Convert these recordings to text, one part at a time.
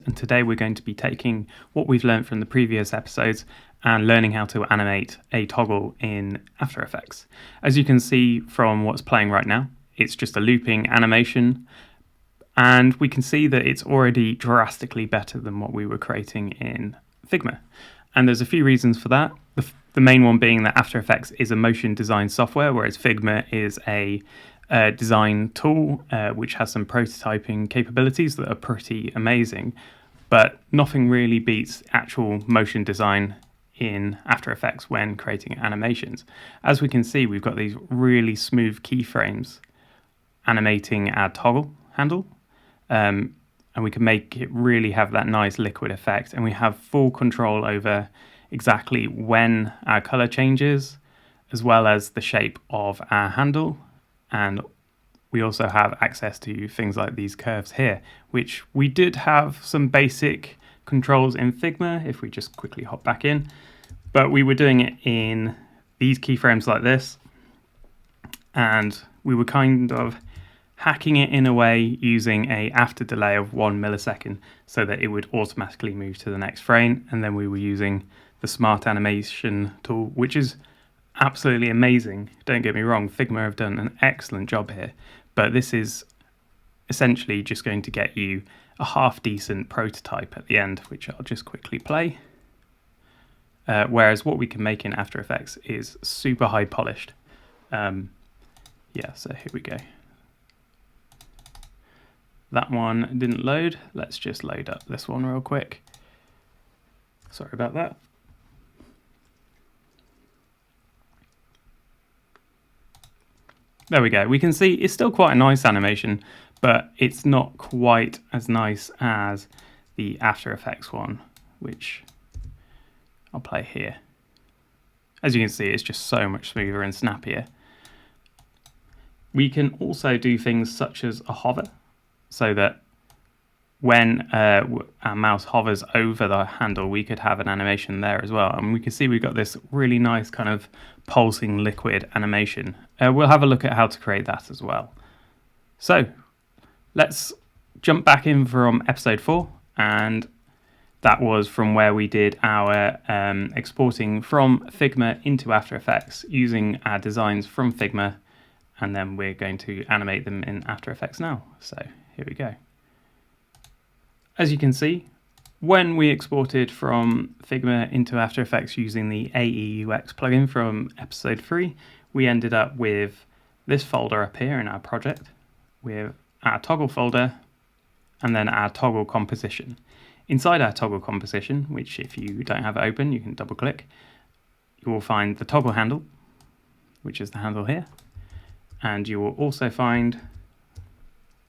and today we're going to be taking what we've learned from the previous episodes and learning how to animate a toggle in After Effects. As you can see from what's playing right now, it's just a looping animation, and we can see that it's already drastically better than what we were creating in Figma. And there's a few reasons for that. The main one being that After Effects is a motion design software, whereas Figma is a design tool which has some prototyping capabilities that are pretty amazing, but nothing really beats actual motion design in After Effects when creating animations. As we can see, we've got these really smooth keyframes animating our toggle handle, and we can make it really have that nice liquid effect, and we have full control over exactly when our color changes, as well as the shape of our handle. And we also have access to things like these curves here, which we did have some basic controls in Figma if we just quickly hop back in, but we were doing it in these keyframes like this, and we were kind of hacking it in a way using a after delay of 1 millisecond so that it would automatically move to the next frame. And then we were using the smart animation tool, which is absolutely amazing. Don't get me wrong, Figma have done an excellent job here, but this is essentially just going to get you a half decent prototype at the end, which I'll just quickly play. Whereas what we can make in After Effects is super high polished. Yeah, so here we go. That one didn't load. Let's just load up this one real quick. Sorry about that. There we go. We can see it's still quite a nice animation, but it's not quite as nice as the After Effects one, which I'll play here. As you can see, it's just so much smoother and snappier. We can also do things such as a hover, so that when our mouse hovers over the handle, we could have an animation there as well. And we can see we've got this really nice kind of pulsing liquid animation. We'll have a look at how to create that as well. So let's jump back in from episode 4, and that was from where we did our exporting from Figma into After Effects using our designs from Figma, and then we're going to animate them in After Effects now. So here we go. As you can see, when we exported from Figma into After Effects using the AEUX plugin from episode 3, we ended up with this folder up here in our project with our toggle folder and then our toggle composition. Inside our toggle composition, which if you don't have it open, you can double click, you will find the toggle handle, which is the handle here, and you will also find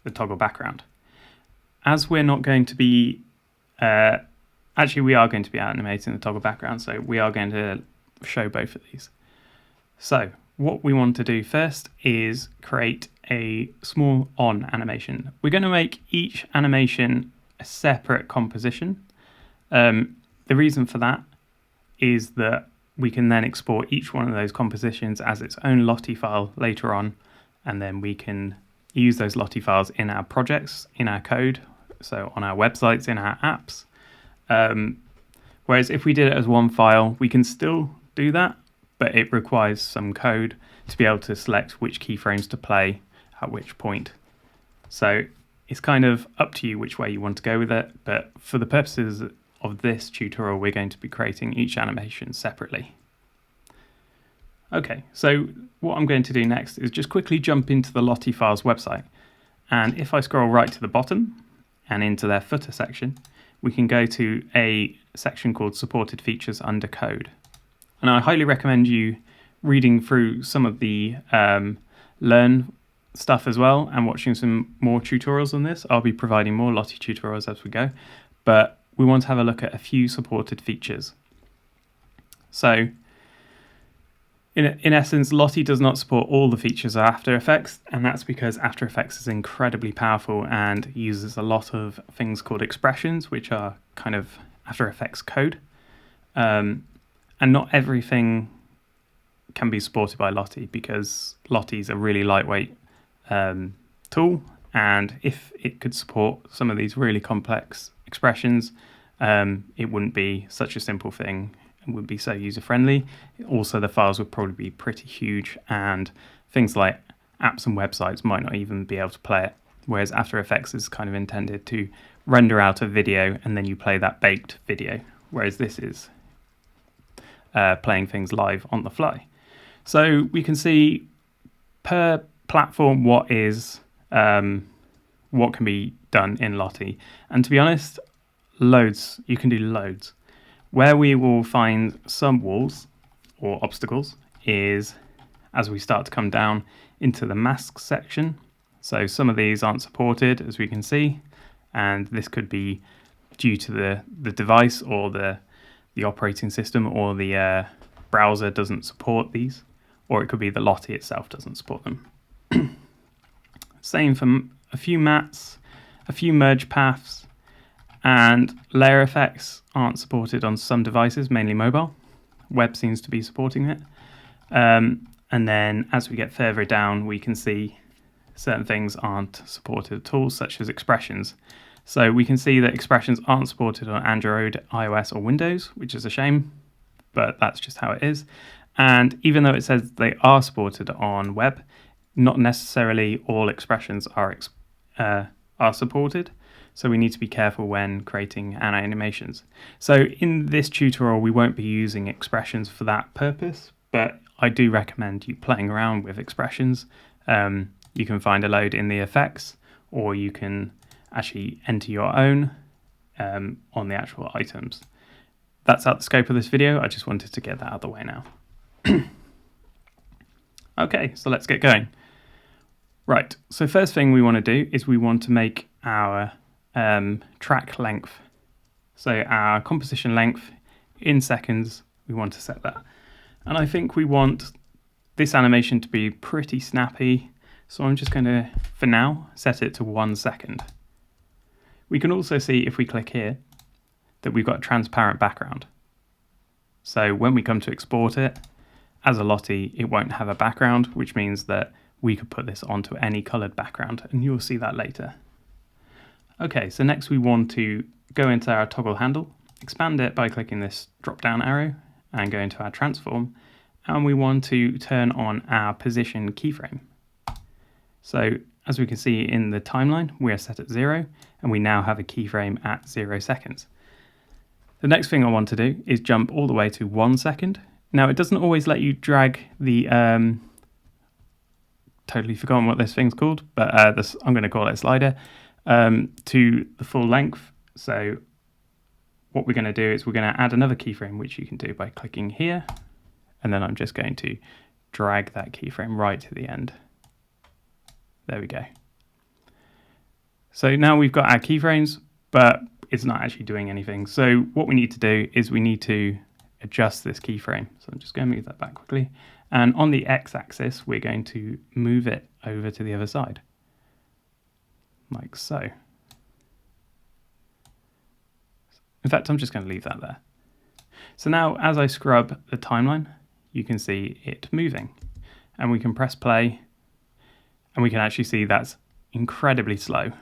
the toggle background. As we're not going to be, actually we are going to be animating the toggle background, so we are going to show both of these. So what we want to do first is create a small on animation. We're going to make each animation a separate composition. The reason for that is that we can then export each one of those compositions as its own Lottie file later on, and then we can use those Lottie files in our projects, in our code, so on our websites, in our apps. Whereas if we did it as one file, we can still do that, but it requires some code to be able to select which keyframes to play at which point. So it's kind of up to you which way you want to go with it, but for the purposes of this tutorial, we're going to be creating each animation separately. Okay, so what I'm going to do next is just quickly jump into the LottieFiles website. And if I scroll right to the bottom and into their footer section, we can go to a section called Supported Features under Code. And I highly recommend you reading through some of the Learn stuff as well and watching some more tutorials on this. I'll be providing more Lottie tutorials as we go, but we want to have a look at a few supported features. So in essence, Lottie does not support all the features of After Effects, and that's because After Effects is incredibly powerful and uses a lot of things called expressions, which are kind of After Effects code. And not everything can be supported by Lottie because Lottie is a really lightweight tool, and if it could support some of these really complex expressions, it wouldn't be such a simple thing. It wouldn't be so user-friendly. Also, the files would probably be pretty huge, and things like apps and websites might not even be able to play it, whereas After Effects is kind of intended to render out a video and then you play that baked video, whereas this is playing things live on the fly. So we can see per platform what can be done in Lottie, and to be honest, loads. You can do loads. Where we will find some walls or obstacles is as we start to come down into the mask section. So some of these aren't supported, as we can see, and this could be due to the device or the operating system, or the browser doesn't support these, or it could be the Lottie itself doesn't support them. Same for a few mats, a few merge paths, and layer effects aren't supported on some devices, mainly mobile. Web seems to be supporting it. And then as we get further down, we can see certain things aren't supported at all, such as expressions. So we can see that expressions aren't supported on Android, iOS, or Windows, which is a shame, but that's just how it is. And even though it says they are supported on web, not necessarily all expressions are supported. So we need to be careful when creating animations. So in this tutorial, we won't be using expressions for that purpose, but I do recommend you playing around with expressions. You can find a load in the effects, or you can actually enter your own on the actual items. That's out the scope of this video. I just wanted to get that out of the way now. Okay, so let's get going. Right, so first thing we want to do is we want to make our track length. So our composition length in seconds, we want to set that. And I think we want this animation to be pretty snappy. So I'm just going to, for now, set it to 1 second. We can also see if we click here that we've got a transparent background. So when we come to export it, as a Lottie, it won't have a background, which means that we could put this onto any colored background, and you'll see that later. Okay, so next we want to go into our toggle handle, expand it by clicking this drop-down arrow, and go into our transform, and we want to turn on our position keyframe. So as we can see in the timeline, we are set at 0, and we now have a keyframe at 0 seconds. The next thing I want to do is jump all the way to 1 second. Now it doesn't always let you drag the, totally forgotten what this thing's called, but I'm going to call it a slider, to the full length. So what we're going to do is we're going to add another keyframe, which you can do by clicking here, and then I'm just going to drag that keyframe right to the end. There we go. So now we've got our keyframes, but it's not actually doing anything. So what we need to do is we need to adjust this keyframe. So I'm just going to move that back quickly. And on the x-axis, we're going to move it over to the other side, like so. In fact, I'm just going to leave that there. So now as I scrub the timeline, you can see it moving. And we can press play, and we can actually see that's incredibly slow.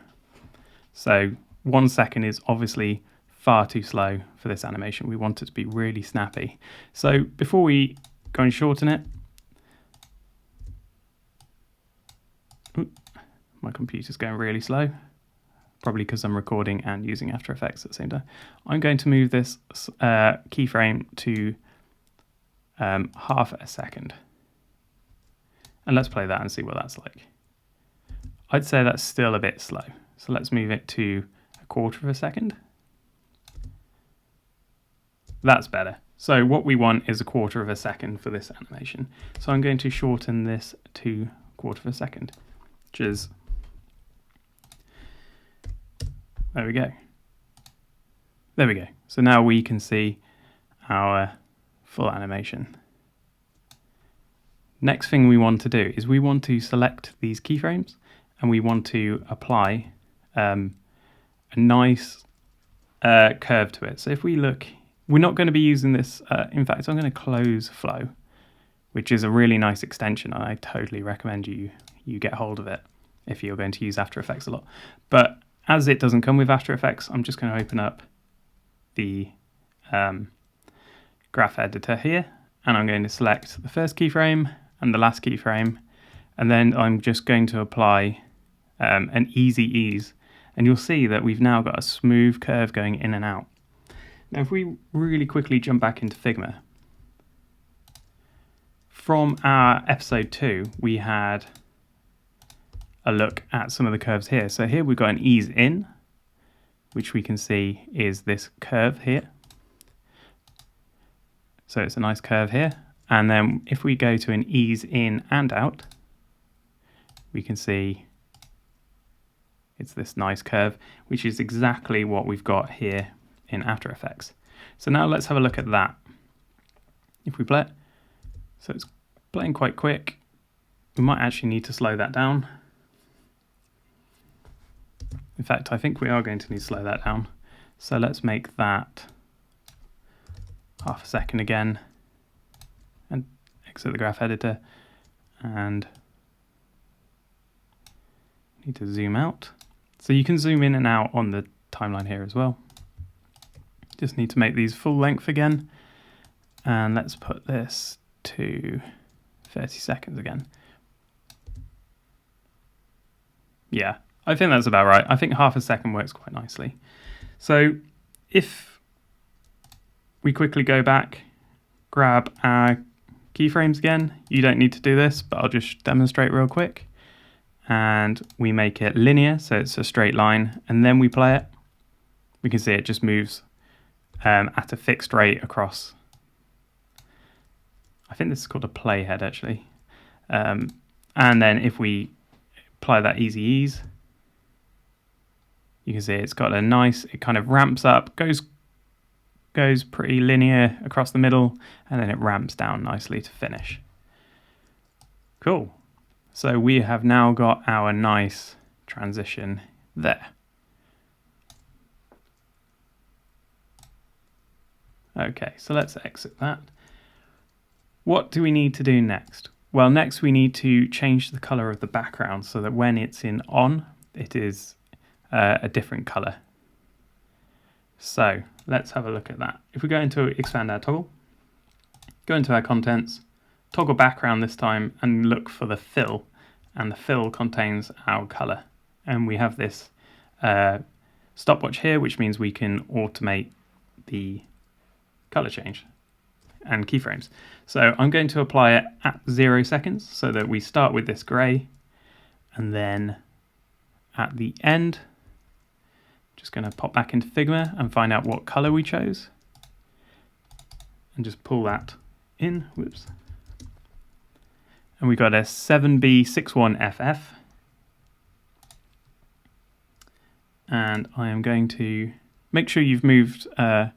So 1 second is obviously far too slow for this animation. We want it to be really snappy. So before we go and shorten it, my computer's going really slow, probably because I'm recording and using After Effects at the same time. I'm going to move this keyframe to half a second. And let's play that and see what that's like. I'd say that's still a bit slow. So let's move it to 1/4 of a second. That's better. So what we want is 1/4 of a second for this animation. So I'm going to shorten this to 1/4 of a second, which is, there we go. There we go. So now we can see our full animation. Next thing we want to do is we want to select these keyframes, and we want to apply a nice curve to it. So if we look, we're not going to be using this. In fact, I'm going to close flow, which is a really nice extension. I totally recommend you get hold of it if you're going to use After Effects a lot. But as it doesn't come with After Effects, I'm just going to open up the graph editor here, and I'm going to select the first keyframe and the last keyframe, and then I'm just going to apply an easy ease, and you'll see that we've now got a smooth curve going in and out. Now if we really quickly jump back into Figma, from our episode 2 we had a look at some of the curves here. So here we've got an ease in, which we can see is this curve here. So it's a nice curve here. And then if we go to an ease in and out, we can see it's this nice curve, which is exactly what we've got here in After Effects. So now let's have a look at that. If we play it, so it's playing quite quick. We might actually need to slow that down. In fact, I think we are going to need to slow that down. So let's make that half a second again and exit the graph editor, and need to zoom out. So you can zoom in and out on the timeline here as well. Just need to make these full length again, and let's put this to 30 seconds again. Yeah, I think that's about right. I think half a second works quite nicely. So if we quickly go back, grab our keyframes again, you don't need to do this, but I'll just demonstrate real quick. And we make it linear, so it's a straight line, and then we play it. We can see it just moves at a fixed rate across. I think this is called a playhead actually. And then if we apply that easy ease, you can see it's got a nice, it kind of ramps up, goes pretty linear across the middle, and then it ramps down nicely to finish. Cool. So we have now got our nice transition there. Okay, so let's exit that. What do we need to do next? Well, next we need to change the color of the background so that when it's in on, it is a different color. So let's have a look at that. If we go into expand our toggle, go into our contents, toggle background this time, and look for the fill, and the fill contains our color. And we have this stopwatch here, which means we can automate the color change and keyframes. So I'm going to apply it at 0 seconds so that we start with this gray, and then at the end, just going to pop back into Figma and find out what color we chose and just pull that in. Whoops. And we got a 7B61FF. And I am going to make sure you've moved, I'm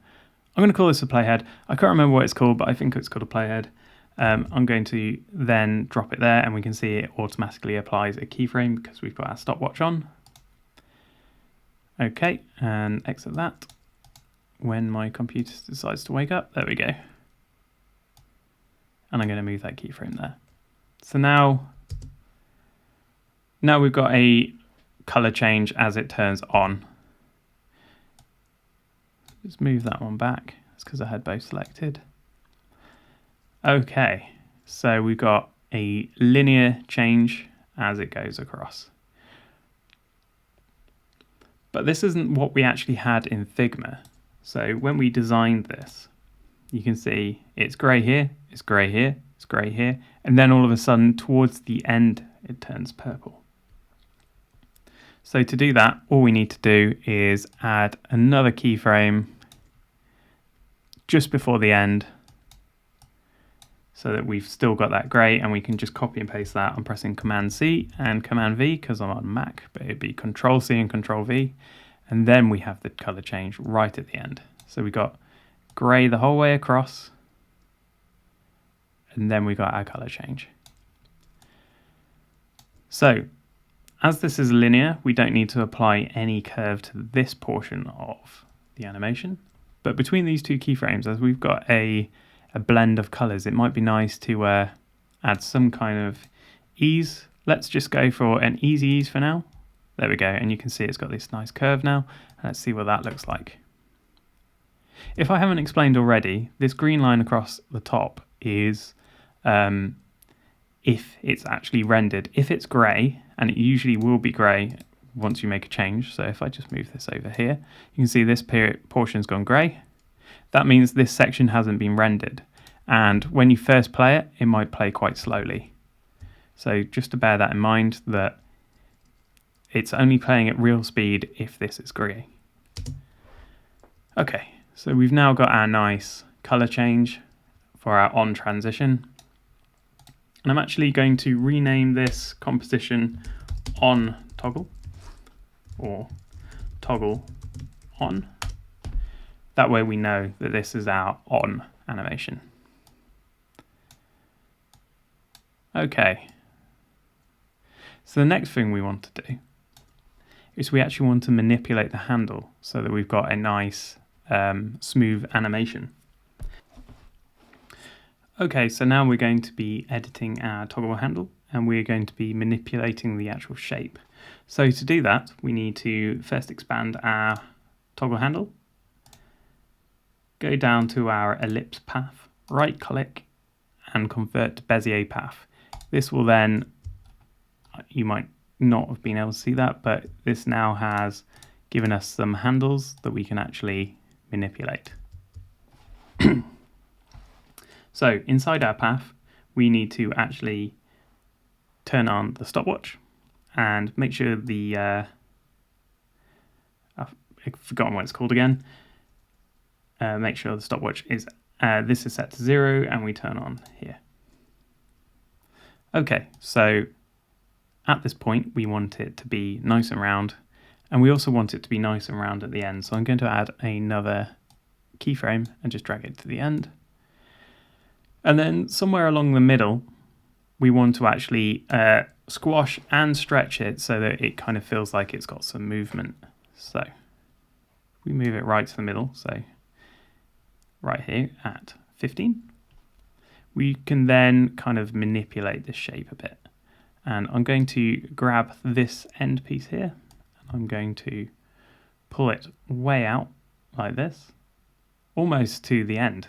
going to call this a playhead. I can't remember what it's called, but I think it's called a playhead. I'm going to then drop it there, and we can see it automatically applies a keyframe because we've got our stopwatch on. Okay, and exit that. When my computer decides to wake up, there we go. And I'm going to move that keyframe there. So now we've got a color change as it turns on. Just move that one back. That's because I had both selected. Okay, so we've got a linear change as it goes across. But this isn't what we actually had in Figma. So when we designed this, you can see it's grey here, it's grey here, it's grey here, and then all of a sudden towards the end it turns purple. So to do that, all we need to do is add another keyframe just before the end so that we've still got that grey, and we can just copy and paste that. I'm pressing Command C and Command V because I'm on Mac, but it'd be Control C and Control V, and then we have the color change right at the end. So we got grey the whole way across, and then we got our color change. So as this is linear, we don't need to apply any curve to this portion of the animation. But between these two keyframes, as we've got a blend of colors, it might be nice to add some kind of ease. Let's just go for an easy ease for now. There we go, and you can see it's got this nice curve now. Let's see what that looks like. If I haven't explained already, this green line across the top is if it's actually rendered. If it's grey, and it usually will be grey once you make a change, so if I just move this over here, you can see this portion's gone grey. That means this section hasn't been rendered, and when you first play it, it might play quite slowly. So just to bear that in mind, that it's only playing at real speed if this is grey. Okay, so we've now got our nice colour change for our on transition. And I'm actually going to rename this composition on toggle, or toggle on. That way we know that this is our on animation. Okay. So the next thing we want to do is we actually want to manipulate the handle so that we've got a nice smooth animation. Okay, so now we're going to be editing our toggle handle and we're going to be manipulating the actual shape. So to do that, we need to first expand our toggle handle, go down to our ellipse path, right click and convert to Bezier path. This will then, you might not have been able to see that, but this now has given us some handles that we can actually manipulate. So inside our path, we need to actually turn on the stopwatch and make sure the, I've forgotten what it's called again. Make sure the stopwatch is, this is set to 0 and we turn on here. Okay, so at this point, we want it to be nice and round, and we also want it to be nice and round at the end. So I'm going to add another keyframe and just drag it to the end. And then somewhere along the middle, we want to actually squash and stretch it so that it kind of feels like it's got some movement. So we move it right to the middle, so right here at 15. We can then kind of manipulate this shape a bit. And I'm going to grab this end piece here, and I'm going to pull it way out like this, almost to the end.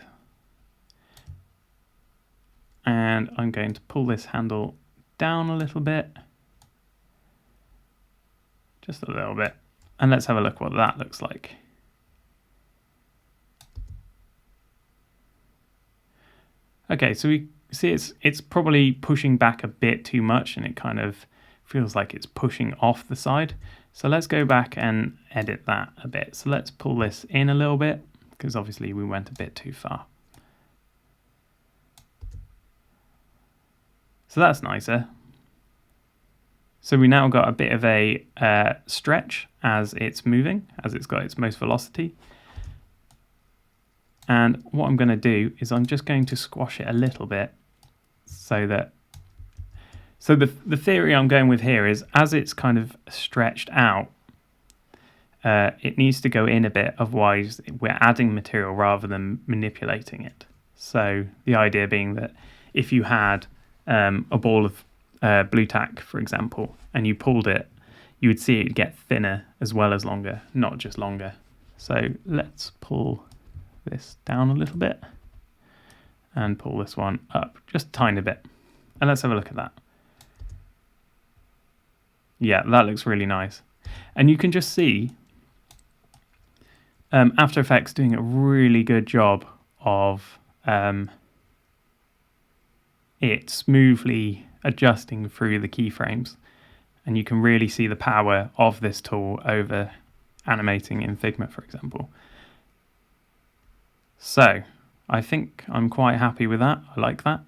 And I'm going to pull this handle down a little bit, just a little bit, and let's have a look what that looks like. Okay, so we see it's probably pushing back a bit too much, and it kind of feels like it's pushing off the side. So let's go back and edit that a bit. So let's pull this in a little bit, because obviously we went a bit too far. So that's nicer. So we now got a bit of a stretch as it's moving, as it's got its most velocity. And what I'm going to do is I'm just going to squash it a little bit so that, the theory I'm going with here is as it's kind of stretched out, it needs to go in a bit, otherwise we're adding material rather than manipulating it. So the idea being that if you had a ball of blue tack, for example, and you pulled it, you would see it get thinner as well as longer, not just longer. So let's pull this down a little bit and pull this one up just a tiny bit. And let's have a look at that. Yeah, that looks really nice. And you can just see After Effects doing a really good job of it smoothly adjusting through the keyframes. And you can really see the power of this tool over animating in Figma, for example. So I think I'm quite happy with that. I like that.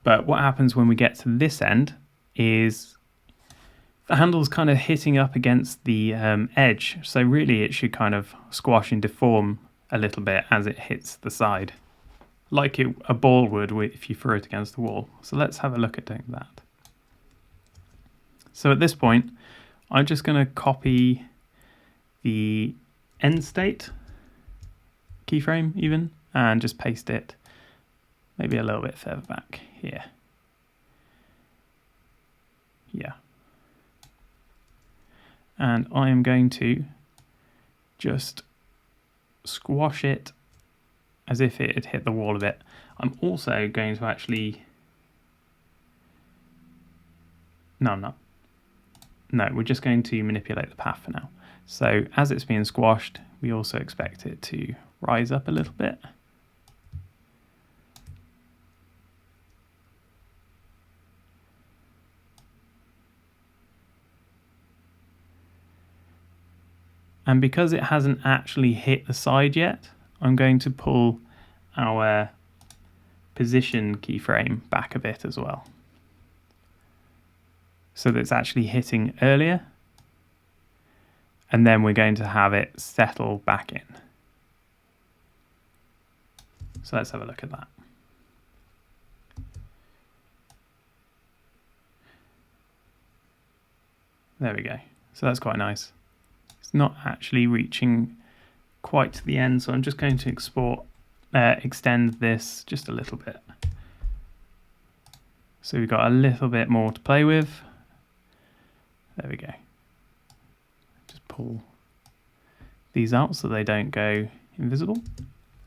But what happens when we get to this end is the handle's kind of hitting up against the edge. So really it should kind of squash and deform a little bit as it hits the side, like a ball would if you threw it against the wall. So let's have a look at doing that. So at this point, I'm just going to copy the end state keyframe even, and just paste it maybe a little bit further back here. Yeah. and I am going to just squash it as if it had hit the wall a bit. I'm also going to actually... No, I'm not. No, we're just going to manipulate the path for now. So as it's being squashed, we also expect it to rise up a little bit. And because it hasn't actually hit the side yet, I'm going to pull our position keyframe back a bit as well, so that it's actually hitting earlier, and then we're going to have it settle back in. So let's have a look at that. There we go. So that's quite nice. It's not actually reaching quite to the end, so I'm just going to extend this just a little bit. So we've got a little bit more to play with. There we go. Just pull these out so they don't go invisible.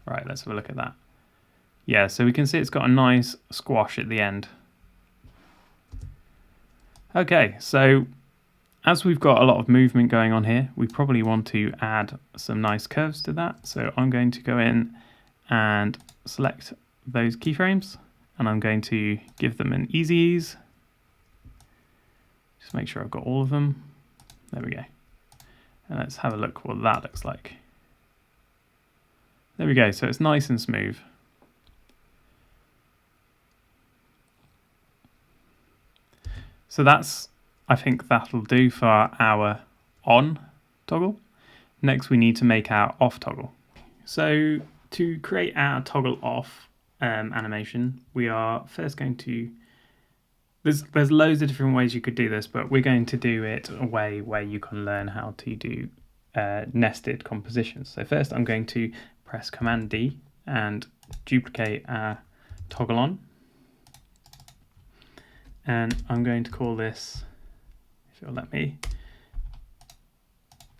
Right, let's have a look at that. Yeah, so we can see it's got a nice squash at the end. Okay, so as we've got a lot of movement going on here, we probably want to add some nice curves to that. So I'm going to go in and select those keyframes, and I'm going to give them an easy ease. Just make sure I've got all of them. There we go. And let's have a look what that looks like. There we go, so it's nice and smooth. So I think that'll do for our on toggle. Next we need to make our off toggle. So to create our toggle off animation, we are first going to, there's loads of different ways you could do this, but we're going to do it a way where you can learn how to do nested compositions. So first I'm going to press Command D and duplicate our toggle on. And I'm going to call this, if it'll let me,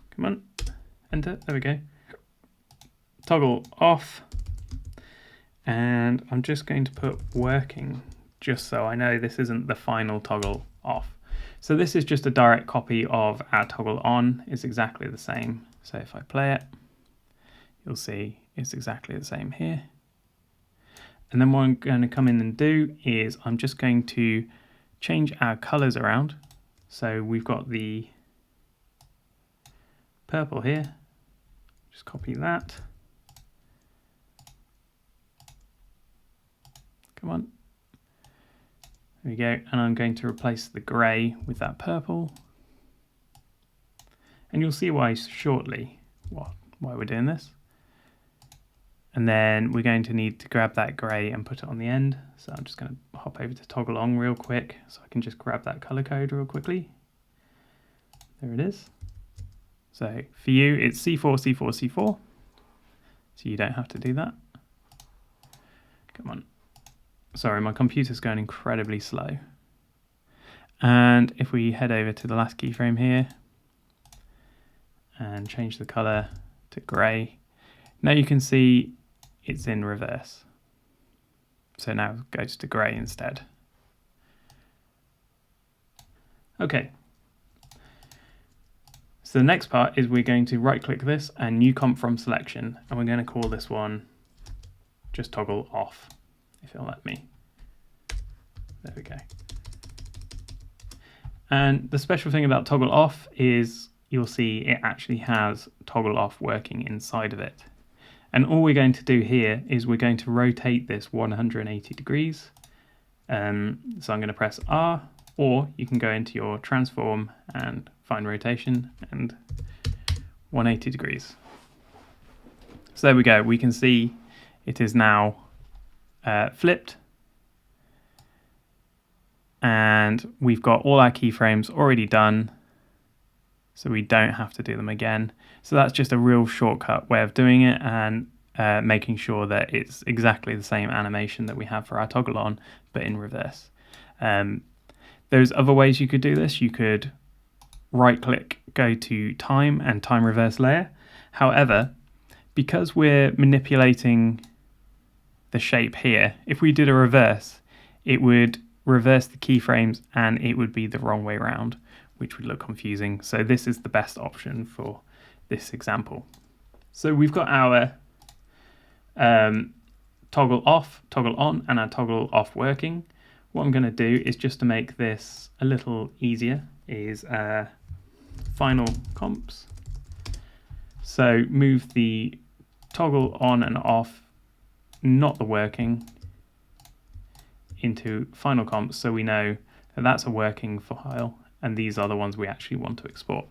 come on, enter, there we go, toggle off, and I'm just going to put working, just so I know this isn't the final toggle off. So this is just a direct copy of our toggle on, it's exactly the same. So if I play it, you'll see it's exactly the same here. And then what I'm going to come in and do is I'm just going to change our colors around. So we've got the purple here, just copy that. Come on. There we go, and I'm going to replace the grey with that purple. And you'll see why shortly, why we're doing this. And then we're going to need to grab that grey and put it on the end. So I'm just going to hop over to toggle on real quick so I can just grab that color code real quickly. There it is. So for you, it's C4, C4, C4. So you don't have to do that. Come on. Sorry, my computer's going incredibly slow. And if we head over to the last keyframe here and change the color to grey, now you can see it's in reverse. So now it goes to grey instead. Okay. So the next part is we're going to right click this and new comp from selection, and we're going to call this one just toggle off, if it'll let me. There we go. And the special thing about toggle off is you'll see it actually has toggle off working inside of it. And all we're going to do here is we're going to rotate this 180 degrees. So I'm going to press R, or you can go into your transform and find rotation and 180 degrees. So there we go. We can see it is now flipped. And we've got all our keyframes already done, so we don't have to do them again. So that's just a real shortcut way of doing it, and making sure that it's exactly the same animation that we have for our toggle on, but in reverse. There's other ways you could do this. You could right click, go to time and time reverse layer. However, because we're manipulating the shape here, if we did a reverse, it would reverse the keyframes and it would be the wrong way around, which would look confusing. So this is the best option for this example. So we've got our toggle off, toggle on, and our toggle off working. What I'm going to do is, just to make this a little easier, is final comps. So move the toggle on and off, not the working, into final comps, so we know that that's a working file and these are the ones we actually want to export.